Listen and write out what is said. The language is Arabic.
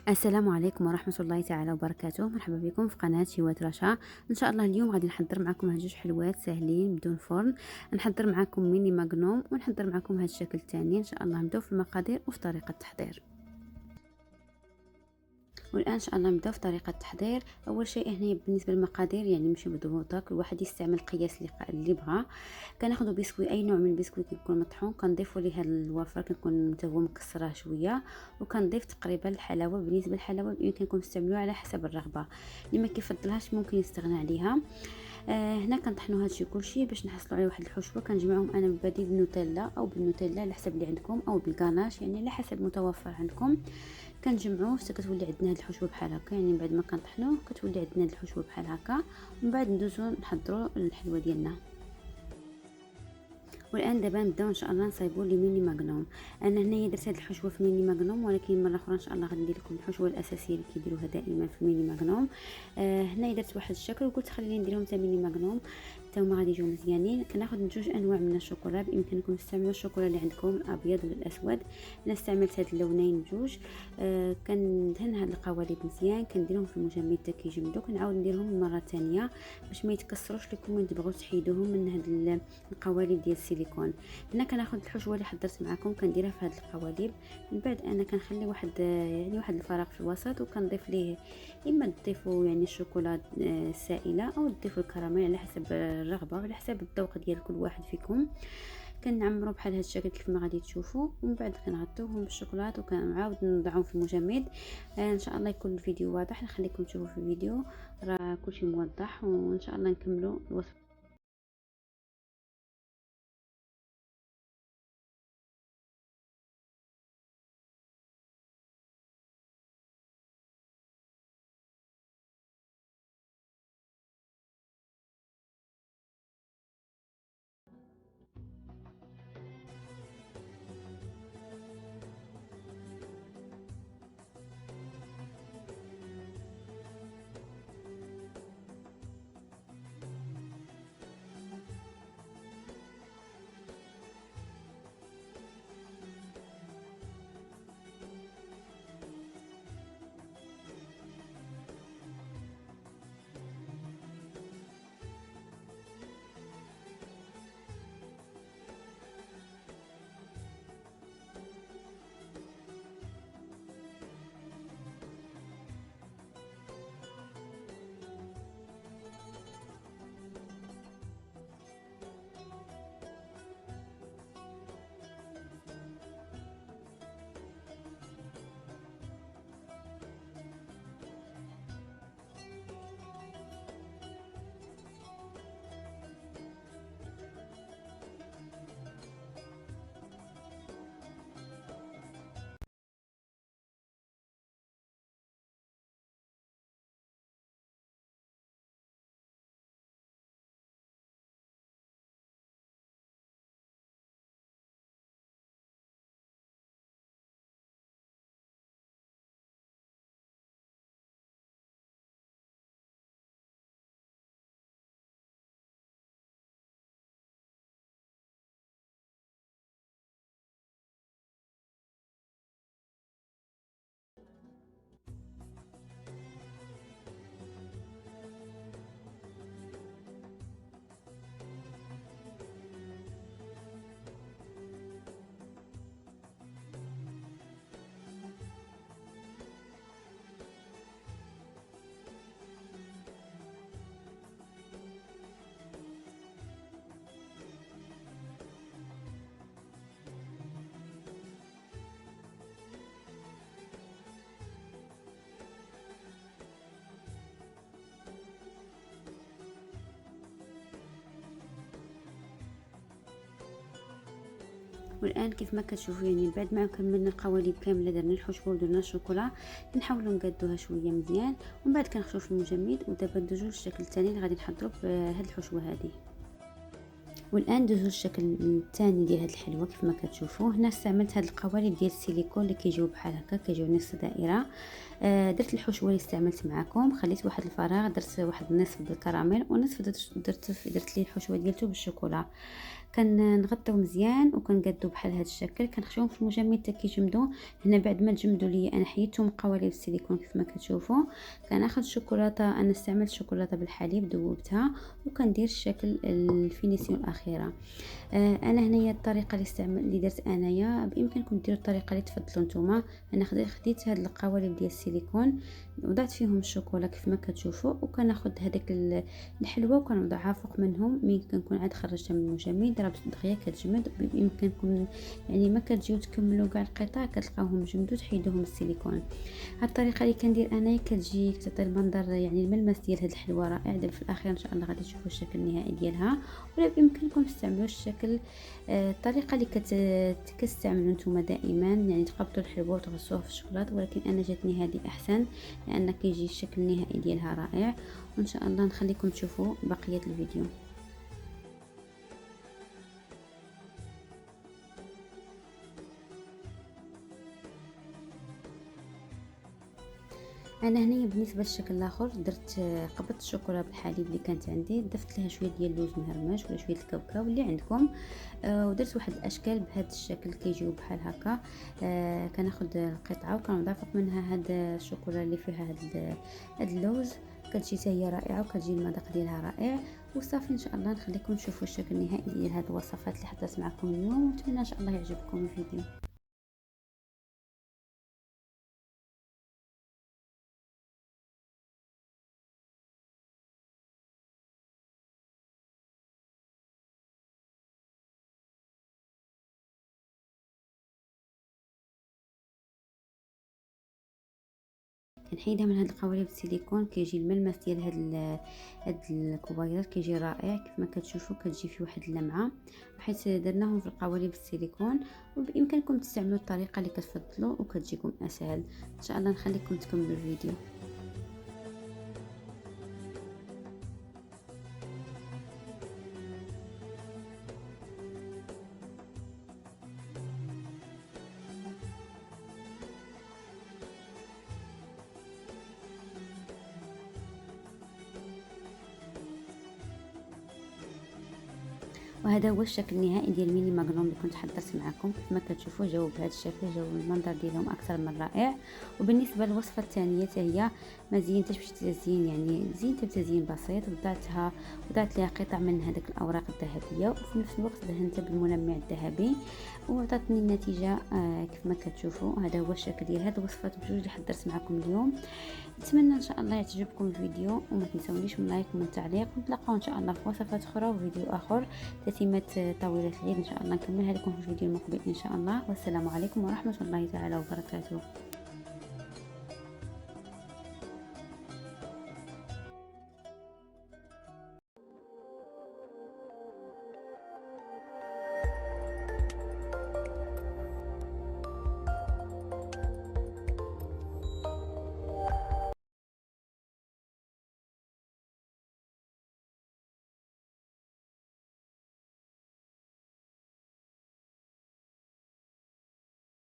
السلام عليكم ورحمة الله تعالى وبركاته. مرحبا بكم في قناة هوات رشا. ان شاء الله اليوم غادي نحضر معكم هاد جوج حلوات ساهلين بدون فرن. نحضر معكم ميني ماغنوم ونحضر معكم هاد الشكل الثاني. ان شاء الله نبداو في المقادير وفي طريقة التحضير. والان ان شاء الله نبداو في طريقه التحضير. اول شيء هنا بالنسبه للمقادير يعني ماشي مضبوطه، كل واحد يستعمل القياس اللي بغى. كناخذوا بسكوي، اي نوع من البسكوي كيكون مطحون، كنضيفوا ليه هذا الوافر، كنكون حتى هو مكسره شويه، وكنضيف تقريبا الحلاوه. بالنسبه للحلاوه يمكنكم تستعملوها على حسب الرغبه، اللي ما كيفضلهاش ممكن يستغنى عليها. هنا كنطحنوا هادشي كلشي باش نحصلوا على واحد الحشوه. كنجمعهم انا ببديل بالنوتيلا او بالنوتيلا على حسب اللي عندكم، او بالغاناش يعني على حسب المتوفر عندكم. كنجمعوه حتى كتولي عندنا هاد الحشوه بحال هكا، يعني بعد ما كنطحنوه كتولي عندنا هاد الحشوه بحال هكا. ومن بعد ندوزو نحضروا الحلوه ديالنا. والان دابا نبداو ان شاء الله نصايبوا لي ميني ماغنوم. انا هنايا درت هاد الحشوه في ميني ماغنوم، ولكن مره اخرى ان شاء الله غادي ندير لكم الحشوه الاساسيه اللي كيديروها دائما في الميني ماغنوم. هنايا درت واحد الشكل وقلت خليني نديرهم حتى ميني ماغنوم، حتى هما غادي يجيو مزيانين. كناخذ جوج انواع من الشوكولا، بامكانكم تستعملوا الشوكولا اللي عندكم الابيض ولا الاسود. انا استعملت هاد اللونين بجوج. كندهن هاد القوالب مزيان، كنديرهم في المجمد حتى كيجمدوا، كنعاود نديرهم مره ثانيه باش ما يتكسروش لكم من تبغوا تحيدوهم من هاد القوالب ديال السيليكون. هنا كناخذ الحشوه اللي حضرت معكم كنديرها في هاد القوالب. من بعد انا كنخلي واحد الفراغ في الوسط، وكنضيف ليه اما تضيفوا يعني الشوكولا سائله او تضيفوا الكراميل على حسب الرغبه وعلى حسب الذوق ديال كل واحد فيكم. كنعمروا بحال هذا الشكل كيف ما غادي تشوفوا، ومن بعد كنغطيوهم بالشوكولات وكنعاود نضعهم في المجمد. ان شاء الله يكون الفيديو واضح، نخليكم تشوفوا في الفيديو راه كلشي موضح، وان شاء الله نكملوا الوصفه. والان كيف ما كتشوفوا يعني بعد ما كملنا القوالب كامله، درنا الحشوه ودرنا الشوكولا، كنحاولوا نقادوها شويه مزيان، ومن بعد كنخشوا في المجمد. ودابا ندوزو للشكل الثاني اللي غادي نحضروا بهاد الحشوه هذه. والان ندوزو للشكل الثاني ديال هاد الحلوه. كيف ما كتشوفوا هنا استعملت هاد القوالب ديال السيليكون اللي كيجيو بحال هكا، كيجيو نص دائره. درت الحشوه اللي استعملت معكم، خليت واحد الفراغ، درت واحد النصف بالكراميل ونصف درت ليه الحشوه ديالته بالشوكولا. كنغطيو مزيان وكنقادو بحال هذا الشكل. كنخشيوهم في المجمد حتى كيجمدوا. هنا بعد ما تجمدوا لي انا حيدتهم قوالب السيليكون كيف ما كتشوفوا. كناخذ شوكولاته، انا استعملت شوكولاته بالحليب ذوبتها وكندير الشكل الفينيسيون الاخيره. انا هنايا الطريقه اللي درت انايا، بامكانكم ديروا الطريقه اللي تفضلوا نتوما. انا خديت هاد القوالب ديال السيليكون وضعت فيهم الشوكولا كيف ما كتشوفوا، وكناخذ هذيك الحلوه وكنوضعها فوق منهم. ملي كنكون عاد خرجتها من المجمد ضربت دغيا كتجمد. بامكانكم يعني ما كتجيو تكملوا كاع القطع كتلقاوهم جمدوا تحيدوهم السيليكون. هاد الطريقه اللي كندير انايا كتعطي المنظر يعني الملمس ديال هاد الحلوه رائع. دابا في الاخير ان شاء الله غادي تشوفوا الشكل النهائي ديالها. ولا بامكانكم تستعملوا الشكل الطريقه اللي كتستعملوا نتوما دائما، يعني تقبطوا الحلوه وتغصوها في الشوكولاته، ولكن انا جاتني هذه احسن لان كيجي الشكل النهائي ديالها رائع. وان شاء الله نخليكم تشوفوا بقيه الفيديو. انا هنايا بالنسبه للشكل الاخر درت قبضت الشوكولا بالحليب اللي كانت عندي، ضفت لها شويه ديال اللوز مهرمش ولا شويه الكاوكاو اللي عندكم. ودرت واحد الاشكال بهذا الشكل كيجيو بحال هكا. كناخذ القطعه وكنوضع فوق منها هاد الشوكولا اللي فيها هاد اللوز. كتجي حتى هي رائعه وكتجي المذاق ديالها رائع. وصافي ان شاء الله نخليكم تشوفوا الشكل النهائي ديال هاد الوصفات اللي حضرت معكم اليوم، ونتمنى ان شاء الله يعجبكم الفيديو. كنحيدها من هاد القوالب السيليكون. كيجي الملمس ديال هاد الكوبايات كيجي رائع كيف ما كتشوفوا. كتجي في واحد اللمعه حيت درناهم في القوالب السيليكون. وبامكانكم تستعملوا الطريقه اللي كتفضلوا وكتجيكم اسهل. ان شاء الله نخليكم تكملوا الفيديو. وهذا هو الشكل النهائي ديال الميني ماغنوم اللي كنت حضرت معكم. كيف ما كتشوفوا جاوا بهذا الشكل، جاوا المنظر ديالهم اكثر من رائع. وبالنسبه للوصفه الثانيه حتى هي ما زينتش بتزيين، يعني زينتها بتزيين بسيط. وضعت لها قطع من هذيك الاوراق الذهبيه، وفي نفس الوقت دهنتها بالملمع الذهبي وعطاتني النتيجه كيف ما كتشوفوا. هذا هو الشكل ديال هذه الوصفات بجوج اللي حضرت معكم اليوم. نتمنى ان شاء الله يعجبكم الفيديو، وما تنسونيش من لايك ومن التعليق. ونتلاقاو ان شاء الله في وصفات اخرى وفيديو اخر. تتمه طويله العيد ان شاء الله نكملها لكم في الفيديو المقبل ان شاء الله. والسلام عليكم ورحمه الله تعالى وبركاته.